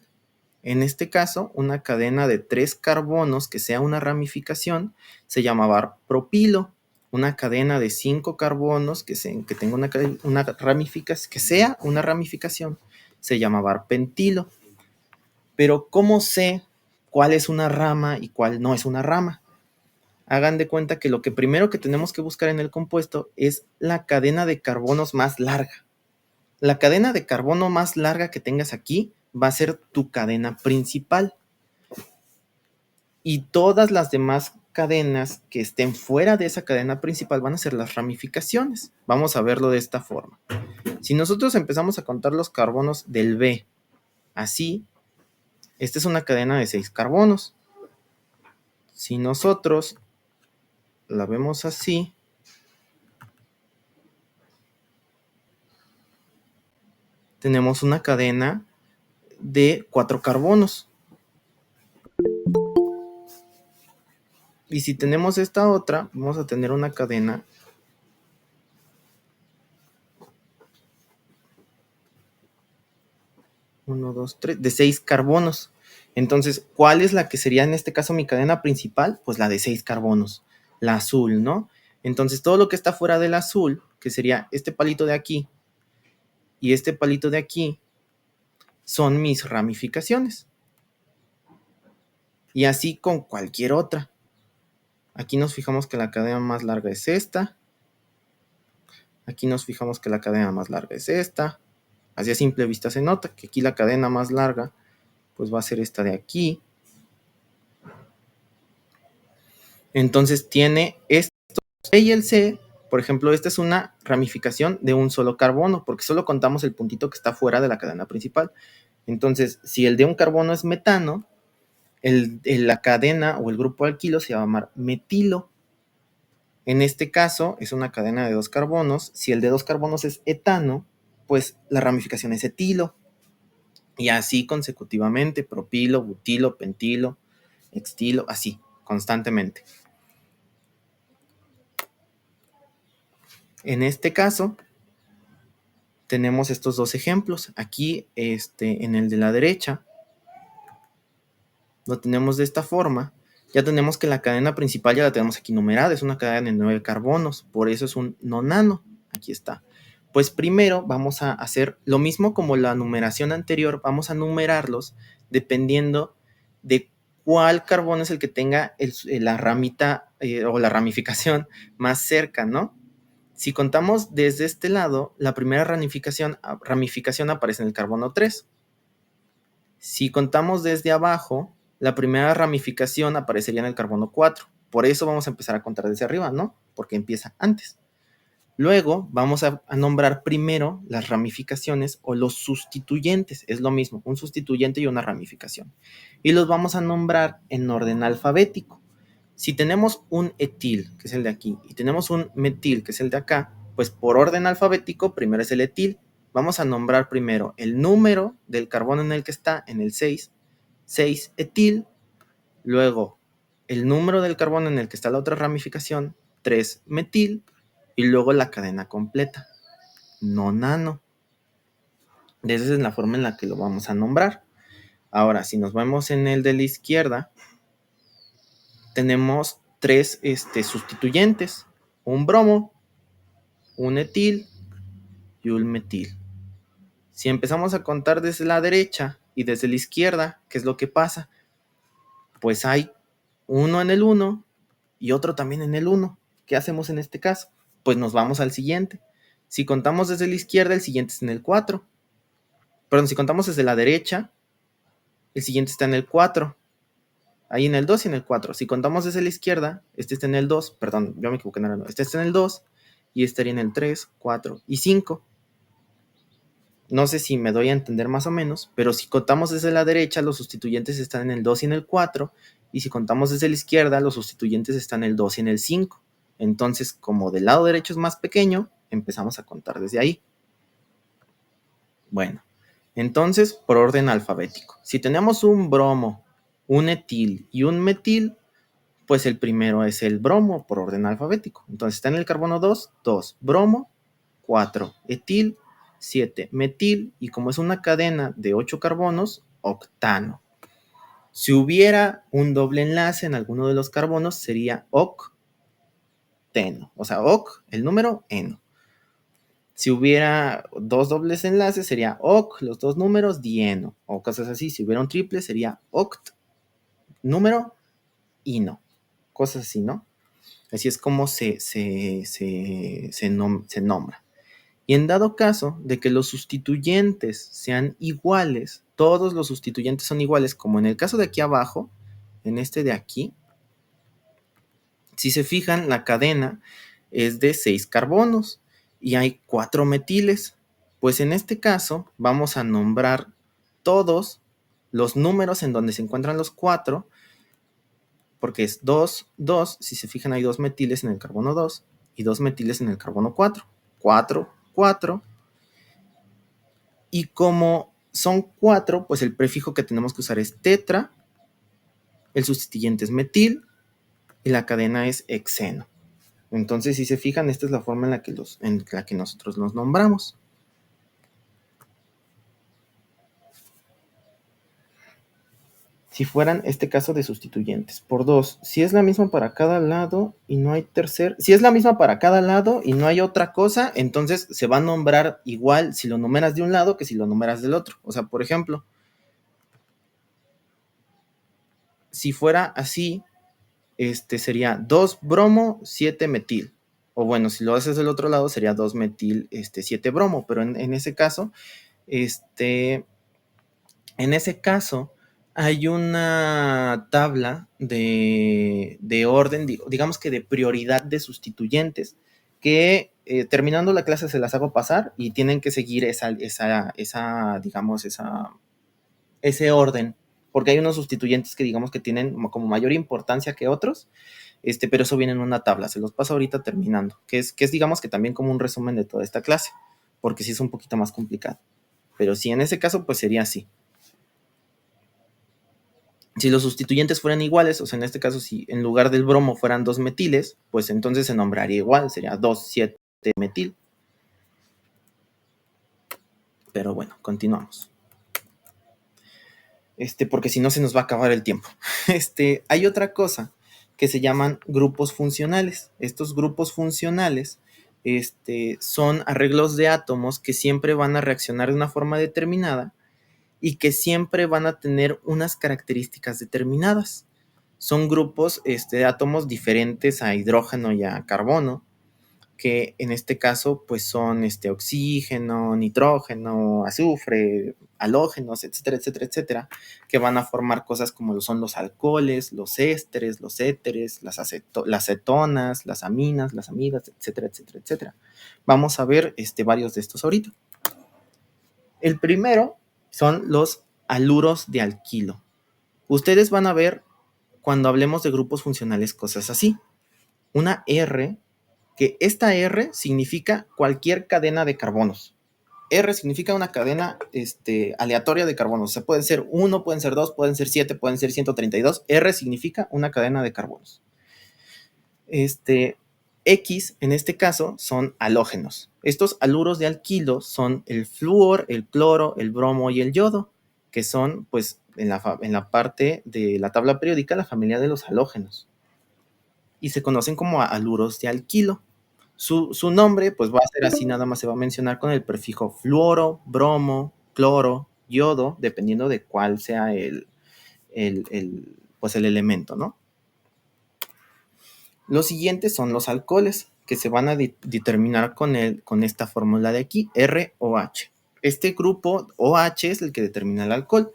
A: En este caso, una cadena de 3 carbonos que sea una ramificación se llamaba propilo. Una cadena de 5 carbonos que tenga una ramificación, que sea una ramificación, se llamaba pentilo. Pero ¿cómo sé cuál es una rama y cuál no es una rama? Hagan de cuenta que lo que primero que tenemos que buscar en el compuesto es la cadena de carbonos más larga. La cadena de carbono más larga que tengas aquí va a ser tu cadena principal. Y todas las demás cadenas que estén fuera de esa cadena principal van a ser las ramificaciones. Vamos a verlo de esta forma. Si nosotros empezamos a contar los carbonos del B, así, esta es una cadena de 6 carbonos. Si nosotros la vemos así, tenemos una cadena de 4 carbonos. Y si tenemos esta otra, vamos a tener una cadena de 6 carbonos. Entonces, ¿cuál es la que sería en este caso mi cadena principal? Pues la de 6 carbonos, la azul, ¿no? Entonces, todo lo que está fuera del azul, que sería este palito de aquí y este palito de aquí, son mis ramificaciones. Y así con cualquier otra. Aquí nos fijamos que la cadena más larga es esta. Aquí nos fijamos que la cadena más larga es esta. Así a simple vista se nota que aquí la cadena más larga pues va a ser esta de aquí. Entonces tiene esto C y el C, por ejemplo, esta es una ramificación de un solo carbono, porque solo contamos el puntito que está fuera de la cadena principal. Entonces, si el de un carbono es metano, la cadena o el grupo alquilo se va a llamar metilo. En este caso, es una cadena de 2 carbonos. Si el de 2 carbonos es etano, pues la ramificación es etilo. Y así consecutivamente, propilo, butilo, pentilo, extilo, así, constantemente. En este caso, tenemos estos dos ejemplos. Aquí, en el de la derecha, lo tenemos de esta forma. Ya tenemos que la cadena principal ya la tenemos aquí numerada. Es una cadena de 9 carbonos. Por eso es un nonano. Aquí está. Pues primero vamos a hacer lo mismo como la numeración anterior. Vamos a numerarlos dependiendo de cuál carbono es el que tenga la ramita o la ramificación más cerca, ¿no? Si contamos desde este lado, la primera ramificación aparece en el carbono 3. Si contamos desde abajo, la primera ramificación aparecería en el carbono 4. Por eso vamos a empezar a contar desde arriba, ¿no? Porque empieza antes. Luego vamos a nombrar primero las ramificaciones o los sustituyentes. Es lo mismo, un sustituyente y una ramificación. Y los vamos a nombrar en orden alfabético. Si tenemos un etil, que es el de aquí, y tenemos un metil, que es el de acá, pues por orden alfabético, primero es el etil. Vamos a nombrar primero el número del carbono en el que está, en el 6, 6 etil. Luego, el número del carbono en el que está la otra ramificación, 3 metil. Y luego la cadena completa, nonano. Esa es la forma en la que lo vamos a nombrar. Ahora, si nos vemos en el de la izquierda, tenemos tres sustituyentes, un bromo, un etil y un metil. Si empezamos a contar desde la derecha y desde la izquierda, ¿qué es lo que pasa? Pues hay uno en el 1 y otro también en el 1. ¿Qué hacemos en este caso? Pues nos vamos al siguiente. Si contamos desde la izquierda, el siguiente es en el 4. Perdón, si contamos desde la derecha, el siguiente está en el 4. Ahí en el 2 y en el 4. Si contamos desde la izquierda, este está en el 2. Perdón, yo me equivoqué, no. Este está en el 2 y estaría en el 3, 4 y 5. No sé si me doy a entender más o menos, pero si contamos desde la derecha, los sustituyentes están en el 2 y en el 4. Y si contamos desde la izquierda, los sustituyentes están en el 2 y en el 5. Entonces, como del lado derecho es más pequeño, empezamos a contar desde ahí. Bueno, entonces, por orden alfabético. Si tenemos un bromo, un etil y un metil, pues el primero es el bromo por orden alfabético. Entonces está en el carbono 2, 2 bromo, 4 etil, 7 metil, y como es una cadena de 8 carbonos, octano. Si hubiera un doble enlace en alguno de los carbonos, sería octeno. O sea, oc, el número, eno. Si hubiera dos dobles enlaces, sería oc, los dos números, dieno. O cosas así. Si hubiera un triple, sería oct, número, ino. Cosas así, ¿no? Así es como se nombra. Y en dado caso de que los sustituyentes sean iguales, todos los sustituyentes son iguales, como en el caso de aquí abajo, en este de aquí, si se fijan, la cadena es de 6 carbonos y hay 4 metiles. Pues en este caso vamos a nombrar todos los números en donde se encuentran los 4, porque es 2, 2, si se fijan hay 2 metiles en el carbono 2 y 2 metiles en el carbono 4. 4, 4. Y como son 4, pues el prefijo que tenemos que usar es tetra, el sustituyente es metil y la cadena es hexeno. Entonces, si se fijan, esta es la forma en la que nosotros los nombramos. Si fueran este caso de sustituyentes por 2, si es la misma para cada lado y no hay tercer, si es la misma para cada lado y no hay otra cosa, entonces se va a nombrar igual si lo numeras de un lado que si lo numeras del otro. O sea, por ejemplo, si fuera así, sería 2 bromo, 7 metil. O bueno, si lo haces del otro lado sería 2 metil, 7 bromo, pero en ese caso, en ese caso, hay una tabla de orden, digamos que de prioridad de sustituyentes, que terminando la clase se las hago pasar y tienen que seguir ese orden, porque hay unos sustituyentes que digamos que tienen como mayor importancia que otros, pero eso viene en una tabla, se los paso ahorita terminando, que es digamos que también como un resumen de toda esta clase, porque sí es un poquito más complicado, pero sí, en ese caso pues sería así. Si los sustituyentes fueran iguales, o sea, en este caso, si en lugar del bromo fueran 2 metiles, pues entonces se nombraría igual, sería 2,7-metil. Pero bueno, continuamos. Porque si no se nos va a acabar el tiempo. Hay otra cosa que se llaman grupos funcionales. Estos grupos funcionales son arreglos de átomos que siempre van a reaccionar de una forma determinada y que siempre van a tener unas características determinadas. Son grupos de átomos diferentes a hidrógeno y a carbono, que en este caso pues son oxígeno, nitrógeno, azufre, halógenos, etcétera, etcétera, etcétera, que van a formar cosas como lo son los alcoholes, los ésteres, los éteres, las cetonas, las aminas, las amidas, etcétera, etcétera, etcétera. Vamos a ver varios de estos ahorita. El primero son los haluros de alquilo. Ustedes van a ver cuando hablemos de grupos funcionales cosas así. Una R, que esta R significa cualquier cadena de carbonos. R significa una cadena aleatoria de carbonos. O sea, pueden ser 1, pueden ser 2, pueden ser 7, pueden ser 132. R significa una cadena de carbonos. X, en este caso, son halógenos. Estos haluros de alquilo son el flúor, el cloro, el bromo y el yodo, que son, pues, en la parte de la tabla periódica, la familia de los halógenos. Y se conocen como haluros de alquilo. Su nombre, pues, va a ser así, nada más se va a mencionar con el prefijo fluoro, bromo, cloro, yodo, dependiendo de cuál sea pues, el elemento, ¿no? Los siguientes son los alcoholes, que se van a determinar con esta fórmula de aquí, ROH. Este grupo OH es el que determina el alcohol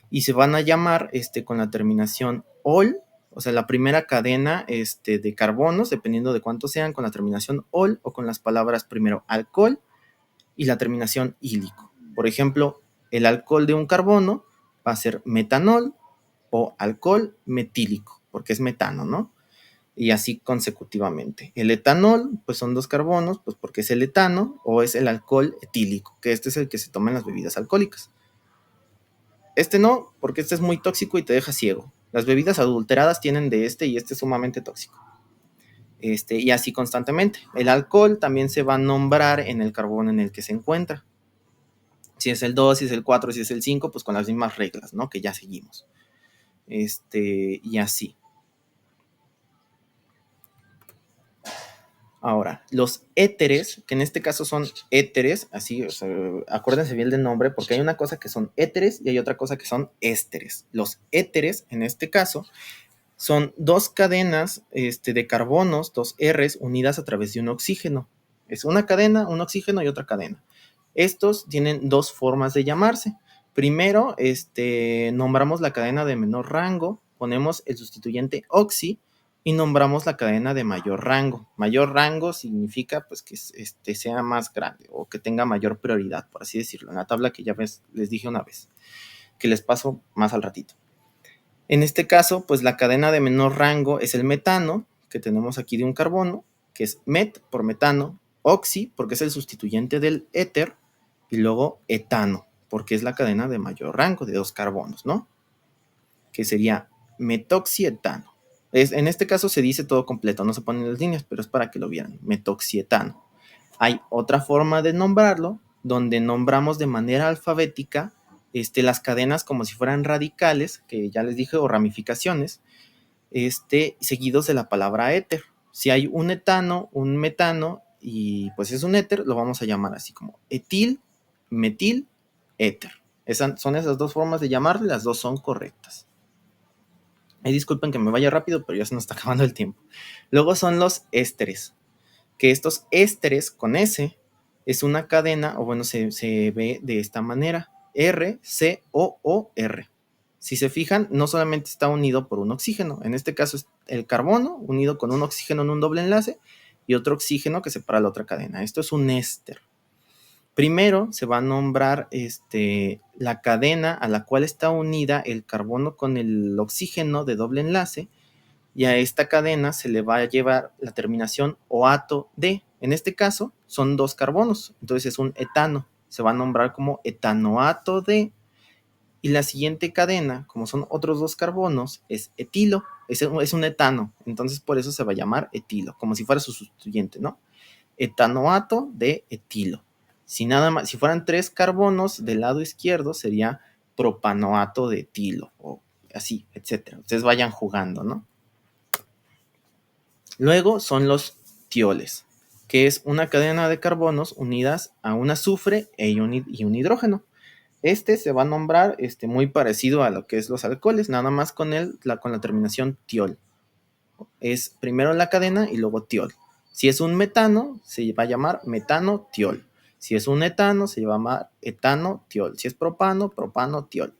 A: y se van a llamar con la terminación OL, o sea, la primera cadena de carbonos, dependiendo de cuántos sean, con la terminación OL o con las palabras primero alcohol y la terminación ílico. Por ejemplo, el alcohol de un carbono va a ser metanol o alcohol metílico, porque es metano, ¿no? Y así consecutivamente. El etanol, pues son 2 carbonos, pues porque es el etano o es el alcohol etílico, que este es el que se toma en las bebidas alcohólicas. Este no, porque este es muy tóxico y te deja ciego. Las bebidas adulteradas tienen de y este es sumamente tóxico. Y así constantemente. El alcohol también se va a nombrar en el carbono en el que se encuentra. Si es el 2, si es el 4, si es el 5, pues con las mismas reglas, ¿no? Que ya seguimos. Y así. Ahora, los éteres, que en este caso son éteres, así, o sea, acuérdense bien del nombre, porque hay una cosa que son éteres y hay otra cosa que son ésteres. Los éteres, en este caso, son 2 cadenas de carbonos, 2 Rs, unidas a través de un oxígeno. Es una cadena, un oxígeno y otra cadena. Estos tienen 2 formas de llamarse. Primero, nombramos la cadena de menor rango, ponemos el sustituyente oxi y nombramos la cadena de mayor rango. Mayor rango significa pues que sea más grande o que tenga mayor prioridad, por así decirlo, en la tabla que ya les dije una vez, que les paso más al ratito. En este caso, pues la cadena de menor rango es el metano, que tenemos aquí de un carbono, que es met por metano, oxi, porque es el sustituyente del éter, y luego etano, porque es la cadena de mayor rango de 2 carbonos, ¿no? Que sería metoxietano. En este caso se dice todo completo, no se ponen las líneas, pero es para que lo vieran, metoxietano. Hay otra forma de nombrarlo, donde nombramos de manera alfabética las cadenas como si fueran radicales, que ya les dije, o ramificaciones, seguidos de la palabra éter. Si hay un etano, un metano, y pues es un éter, lo vamos a llamar así como etil, metil, éter. Son esas 2 formas de llamarle, las 2 son correctas. Disculpen que me vaya rápido, pero ya se nos está acabando el tiempo. Luego son los ésteres, que estos ésteres con S es una cadena, o bueno, se ve de esta manera, RCOOR. Si se fijan, no solamente está unido por un oxígeno, en este caso es el carbono unido con un oxígeno en un doble enlace y otro oxígeno que separa la otra cadena. Esto es un éster. Primero se va a nombrar la cadena a la cual está unida el carbono con el oxígeno de doble enlace, y a esta cadena se le va a llevar la terminación oato de. En este caso son 2 carbonos, entonces es un etano, se va a nombrar como etanoato de Y la siguiente cadena, como son otros 2 carbonos, es etilo, es un etano, entonces por eso se va a llamar etilo, como si fuera su sustituyente, ¿no? Etanoato de etilo. Si nada más, si fueran 3 carbonos del lado izquierdo, sería propanoato de etilo, o así, etcétera. Ustedes vayan jugando, ¿no? Luego son los tioles, que es una cadena de carbonos unidas a un azufre y un hidrógeno. Este se va a nombrar muy parecido a lo que es los alcoholes, nada más con con la terminación tiol. Es primero la cadena y luego tiol. Si es un metano, se va a llamar metano-tiol. Si es un etano, se va a llamar etano-tiol. Si es propano, propano-tiol.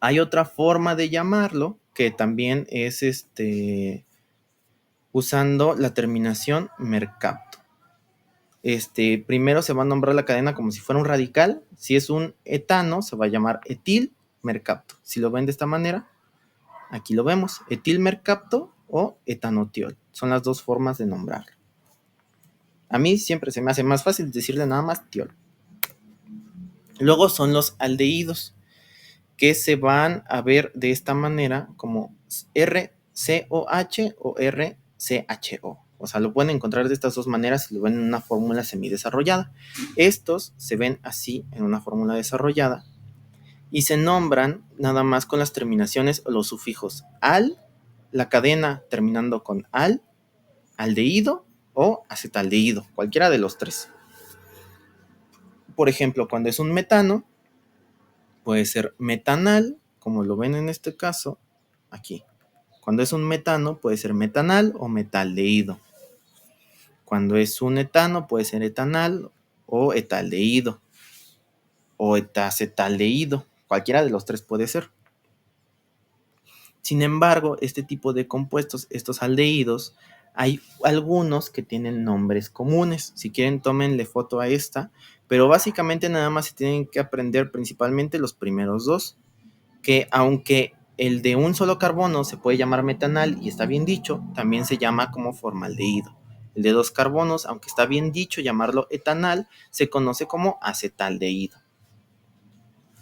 A: Hay otra forma de llamarlo que también es usando la terminación mercapto. Primero se va a nombrar la cadena como si fuera un radical. Si es un etano, se va a llamar etil mercapto. Si lo ven de esta manera, aquí lo vemos, etil mercapto o etanotiol. Son las dos formas de nombrarlo. A mí siempre se me hace más fácil decirle nada más tiol. Luego son los aldehídos, que se van a ver de esta manera como RCOH o RCHO. O sea, lo pueden encontrar de estas dos maneras si lo ven en una fórmula semidesarrollada. Estos se ven así en una fórmula desarrollada y se nombran nada más con las terminaciones o los sufijos al, la cadena terminando con al, aldehído o acetaldehído, cualquiera de los tres. Por ejemplo, cuando es un metano, puede ser metanal, como lo ven en este caso, aquí. Cuando es un metano, puede ser metanal o metaldehído. Cuando es un etano, puede ser etanal o etaldehído o etacetaldehído. Cualquiera de los tres puede ser. Sin embargo, este tipo de compuestos, estos aldehídos, hay algunos que tienen nombres comunes. Si quieren, tómenle foto a esta, pero básicamente nada más se tienen que aprender principalmente los primeros dos, que aunque el de un solo carbono se puede llamar metanal y está bien dicho, también se llama como formaldehído. El de 2 carbonos, aunque está bien dicho llamarlo etanal, se conoce como acetaldehído.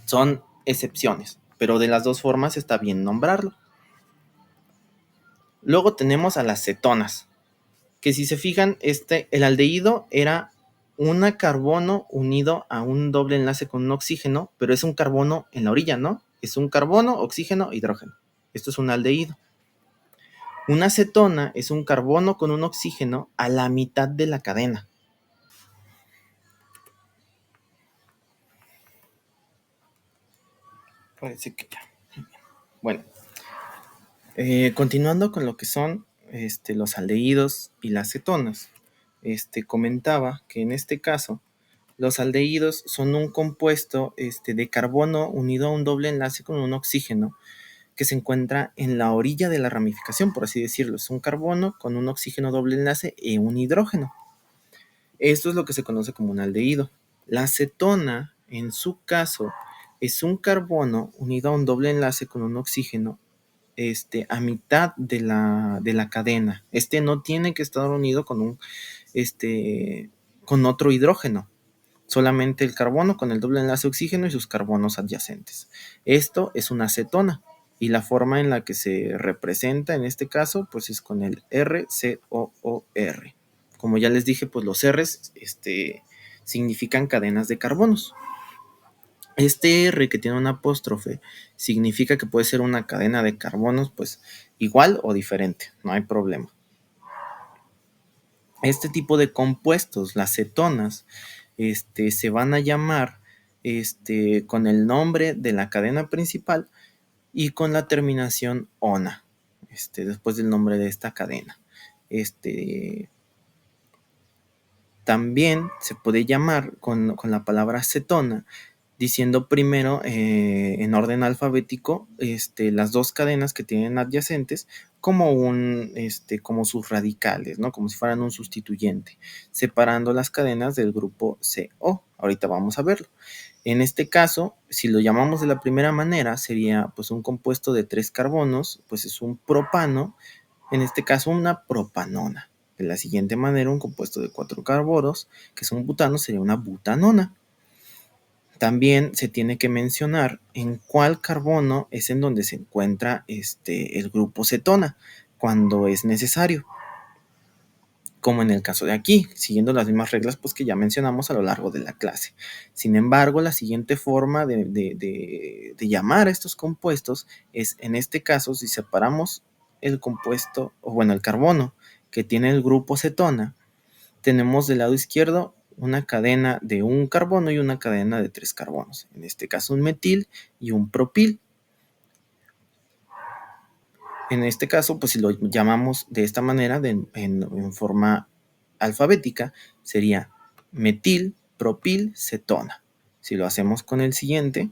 A: Son excepciones, pero de las dos formas está bien nombrarlo. Luego tenemos a las cetonas, que si se fijan, el aldehído era un carbono unido a un doble enlace con un oxígeno, pero es un carbono en la orilla, ¿no? Es un carbono, oxígeno, hidrógeno. Esto es un aldehído. Una cetona es un carbono con un oxígeno a la mitad de la cadena. Parece que ya. Bueno, continuando con lo que son los aldehídos y las cetonas, comentaba que en este caso los aldehídos son un compuesto de carbono unido a un doble enlace con un oxígeno que se encuentra en la orilla de la ramificación, por así decirlo. Es un carbono con un oxígeno doble enlace y un hidrógeno. Esto es lo que se conoce como un aldehído. La cetona, en su caso, es un carbono unido a un doble enlace con un oxígeno a mitad de la cadena. No tiene que estar unido con otro hidrógeno. Solamente el carbono con el doble enlace oxígeno y sus carbonos adyacentes. Esto es una cetona. Y la forma en la que se representa en este caso, pues es con el RCOOR. Como ya les dije, pues los R's significan cadenas de carbonos. Este R que tiene una apóstrofe significa que puede ser una cadena de carbonos, pues igual o diferente, no hay problema. Este tipo de compuestos, las cetonas, se van a llamar con el nombre de la cadena principal y con la terminación ona, después del nombre de esta cadena. También se puede llamar con la palabra cetona, diciendo primero en orden alfabético las dos cadenas que tienen adyacentes como como sus radicales, ¿no? Como si fueran un sustituyente, separando las cadenas del grupo CO. Ahorita vamos a verlo. En este caso, si lo llamamos de la primera manera, sería pues un compuesto de 3 carbonos, pues es un propano, en este caso una propanona. De la siguiente manera, un compuesto de 4 carbonos, que son butanos, sería una butanona. También se tiene que mencionar en cuál carbono es en donde se encuentra el grupo cetona, cuando es necesario, como en el caso de aquí, siguiendo las mismas reglas pues, que ya mencionamos a lo largo de la clase. Sin embargo, la siguiente forma de llamar a estos compuestos es, en este caso, si separamos el compuesto, o bueno, el carbono que tiene el grupo cetona, tenemos del lado izquierdo una cadena de un carbono y una cadena de 3 carbonos. En este caso un metil y un propil. En este caso, pues si lo llamamos de esta manera, en forma alfabética, sería metil, propil, cetona. Si lo hacemos con el siguiente,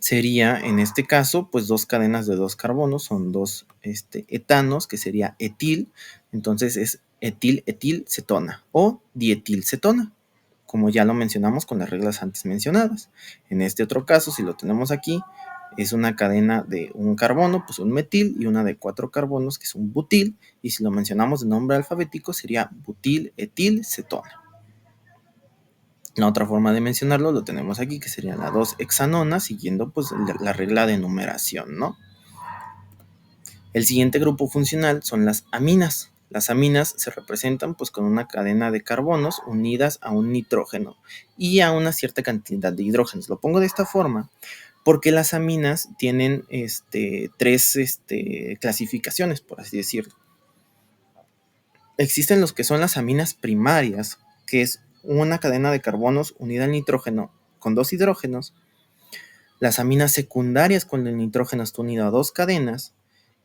A: sería en este caso, pues 2 cadenas de 2 carbonos, son 2 etanos, que sería etil, entonces es etil, cetona o dietilcetona, como ya lo mencionamos con las reglas antes mencionadas. En este otro caso, si lo tenemos aquí, es una cadena de un carbono, pues un metil, y una de 4 carbonos, que es un butil, y si lo mencionamos de nombre alfabético, sería butil, etil, cetona. La otra forma de mencionarlo lo tenemos aquí, que serían las 2 hexanonas, siguiendo pues la regla de numeración, ¿no? El siguiente grupo funcional son las aminas. Las aminas se representan pues con una cadena de carbonos unidas a un nitrógeno y a una cierta cantidad de hidrógenos. Lo pongo de esta forma porque las aminas tienen 3 clasificaciones, por así decirlo. Existen los que son las aminas primarias, que es una cadena de carbonos unida al nitrógeno con 2 hidrógenos. Las aminas secundarias, cuando el nitrógeno está unido a 2 cadenas,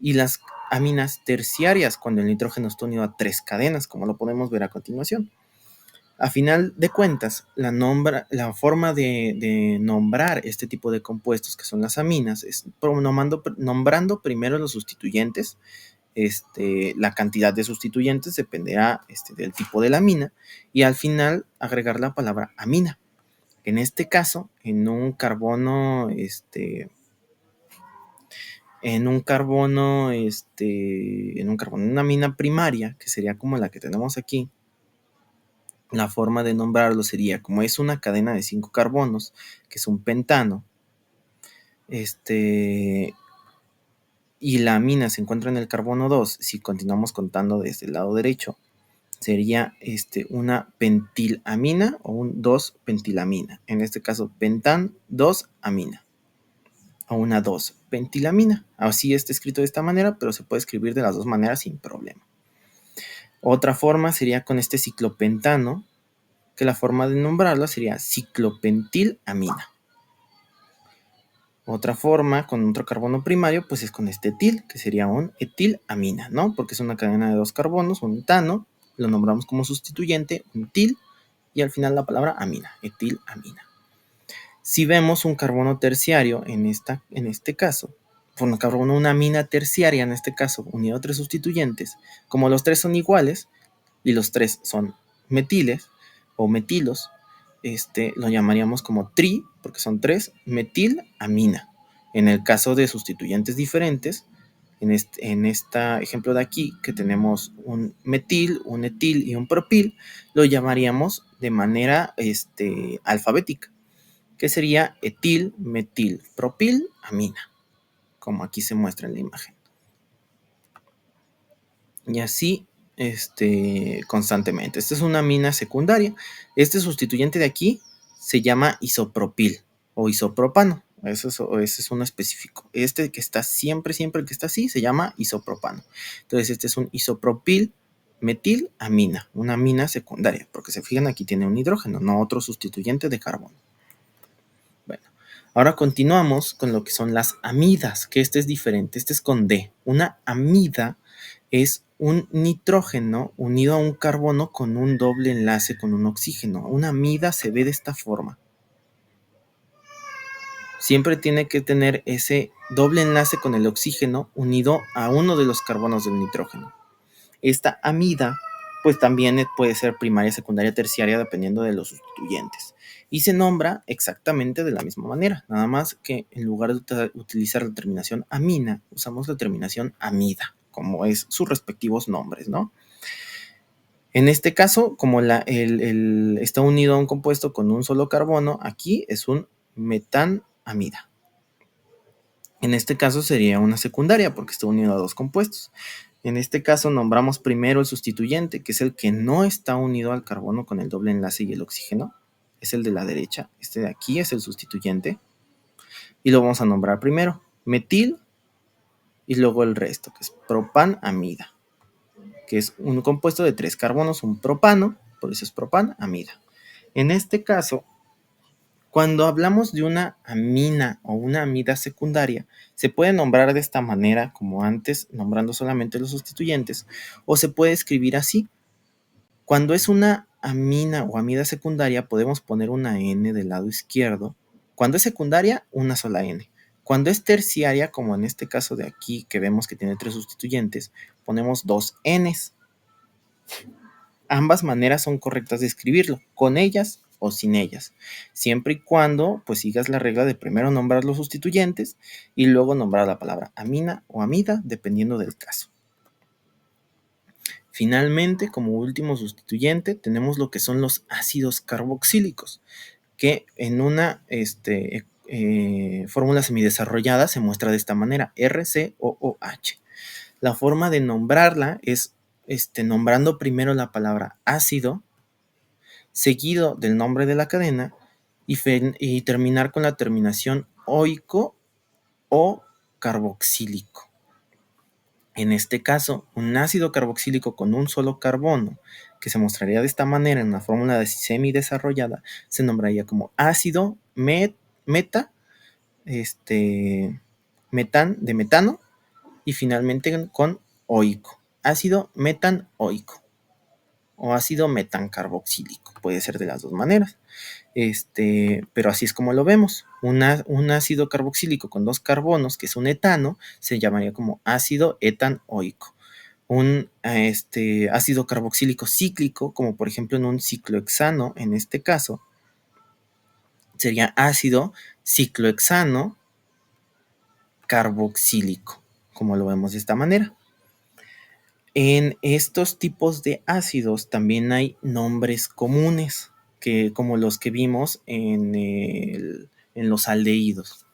A: y las aminas terciarias, cuando el nitrógeno está unido a 3 cadenas, como lo podemos ver a continuación. A final de cuentas, la forma de nombrar este tipo de compuestos, que son las aminas, es nombrando primero los sustituyentes. La cantidad de sustituyentes dependerá del tipo de la amina, y al final agregar la palabra amina. En este caso, en una amina primaria, que sería como la que tenemos aquí, la forma de nombrarlo sería, como es una cadena de 5 carbonos, que es un pentano, y la amina se encuentra en el carbono 2, si continuamos contando desde el lado derecho, sería una pentilamina o un 2-pentilamina. En este caso, pentan 2-amina. O una 2-pentilamina. Así está escrito de esta manera, pero se puede escribir de las dos maneras sin problema. Otra forma sería con este ciclopentano, que la forma de nombrarlo sería ciclopentilamina. Otra forma, con otro carbono primario, pues es con este etil, que sería un etilamina, ¿no? Porque es una cadena de 2 carbonos, un etano, lo nombramos como sustituyente, un etil, y al final la palabra amina, etilamina. Si vemos un carbono terciario en este caso, una amina terciaria en este caso, unido a 3 sustituyentes, como los 3 son iguales y los 3 son metiles o metilos, lo llamaríamos como tri, porque son 3 metilamina. En el caso de sustituyentes diferentes, en este ejemplo de aquí, que tenemos un metil, un etil y un propil, lo llamaríamos de manera alfabética, que sería etil, metil, propil, amina, como aquí se muestra en la imagen. Y así constantemente. Esta es una amina secundaria. Este sustituyente de aquí se llama isopropil o isopropano. Ese es uno específico. Este que está siempre el que está así, se llama isopropano. Entonces, este es un isopropil metilamina, una amina secundaria, porque se fijan, aquí tiene un hidrógeno, no otro sustituyente de carbono. Bueno, ahora continuamos con lo que son las amidas, que este es diferente, este es con D. Una amida es un nitrógeno unido a un carbono con un doble enlace con un oxígeno. Una amida se ve de esta forma. Siempre tiene que tener ese doble enlace con el oxígeno unido a uno de los carbonos del nitrógeno. Esta amida pues también puede ser primaria, secundaria, terciaria, dependiendo de los sustituyentes. Y se nombra exactamente de la misma manera, nada más que en lugar de utilizar la terminación amina, usamos la terminación amida, como es sus respectivos nombres, ¿no? En este caso, como está unido a un compuesto con un solo carbono, aquí es un metanamida. En este caso sería una secundaria porque está unido a dos compuestos. En este caso nombramos primero el sustituyente, que es el que no está unido al carbono con el doble enlace y el oxígeno. Es el de la derecha. Este de aquí es el sustituyente. Y lo vamos a nombrar primero. Metil y luego el resto, que es propanamida, que es un compuesto de 3 carbonos, un propano, por eso es propanamida. En este caso, cuando hablamos de una amina o una amida secundaria, se puede nombrar de esta manera, como antes, nombrando solamente los sustituyentes, o se puede escribir así. Cuando es una amina o amida secundaria, podemos poner una N del lado izquierdo. Cuando es secundaria, una sola N. Cuando es terciaria, como en este caso de aquí, que vemos que tiene 3 sustituyentes, ponemos 2 Ns. Ambas maneras son correctas de escribirlo, con ellas o sin ellas, siempre y cuando pues sigas la regla de primero nombrar los sustituyentes y luego nombrar la palabra amina o amida, dependiendo del caso. Finalmente, como último sustituyente, tenemos lo que son los ácidos carboxílicos, que en una fórmula semidesarrollada se muestra de esta manera, RCOOH. La forma de nombrarla es nombrando primero la palabra ácido, seguido del nombre de la cadena, y terminar con la terminación oico o carboxílico. En este caso, un ácido carboxílico con un solo carbono, que se mostraría de esta manera en una fórmula semidesarrollada, se nombraría como ácido meta, de metano, y finalmente con oico, ácido metanoico o ácido metancarboxílico, puede ser de las dos maneras. Pero así es como lo vemos. Un ácido carboxílico con 2 carbonos, que es un etano, se llamaría como ácido etanoico. Un ácido carboxílico cíclico, como por ejemplo en un ciclohexano, en este caso, sería ácido ciclohexano carboxílico, como lo vemos de esta manera. En estos tipos de ácidos también hay nombres comunes, como los que vimos en los aldehídos.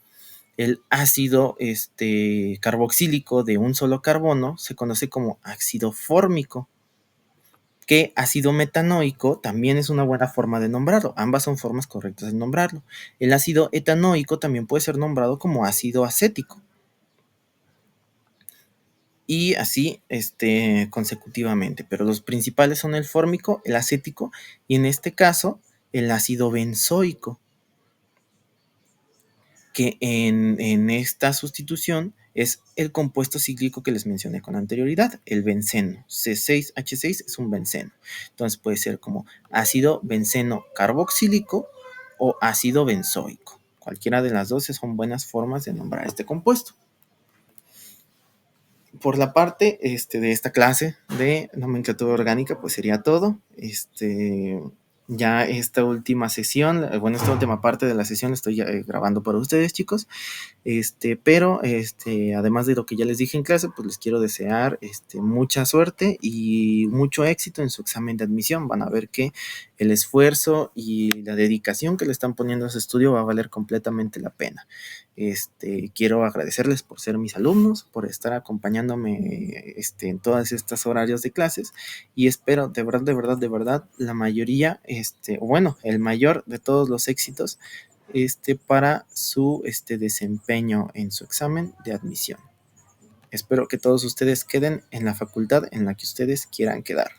A: El ácido carboxílico de un solo carbono se conoce como ácido fórmico, que ácido metanoico también es una buena forma de nombrarlo. Ambas son formas correctas de nombrarlo. El ácido etanoico también puede ser nombrado como ácido acético. Y así consecutivamente, pero los principales son el fórmico, el acético y en este caso el ácido benzoico, que en esta sustitución es el compuesto cíclico que les mencioné con anterioridad, el benceno. C6H6 es un benceno. Entonces puede ser como ácido benceno carboxílico o ácido benzoico. Cualquiera de las dos son buenas formas de nombrar este compuesto. Por la parte de esta clase de nomenclatura orgánica, pues sería todo. Ya esta última sesión, esta última parte de la sesión la estoy grabando para ustedes, chicos. Pero además de lo que ya les dije en clase, pues les quiero desear mucha suerte y mucho éxito en su examen de admisión. Van a ver que el esfuerzo y la dedicación que le están poniendo a ese estudio va a valer completamente la pena. Quiero agradecerles por ser mis alumnos, por estar acompañándome en todas estas horarios de clases y espero de verdad, la mayoría, el mayor de todos los éxitos para su desempeño en su examen de admisión. Espero que todos ustedes queden en la facultad en la que ustedes quieran quedar.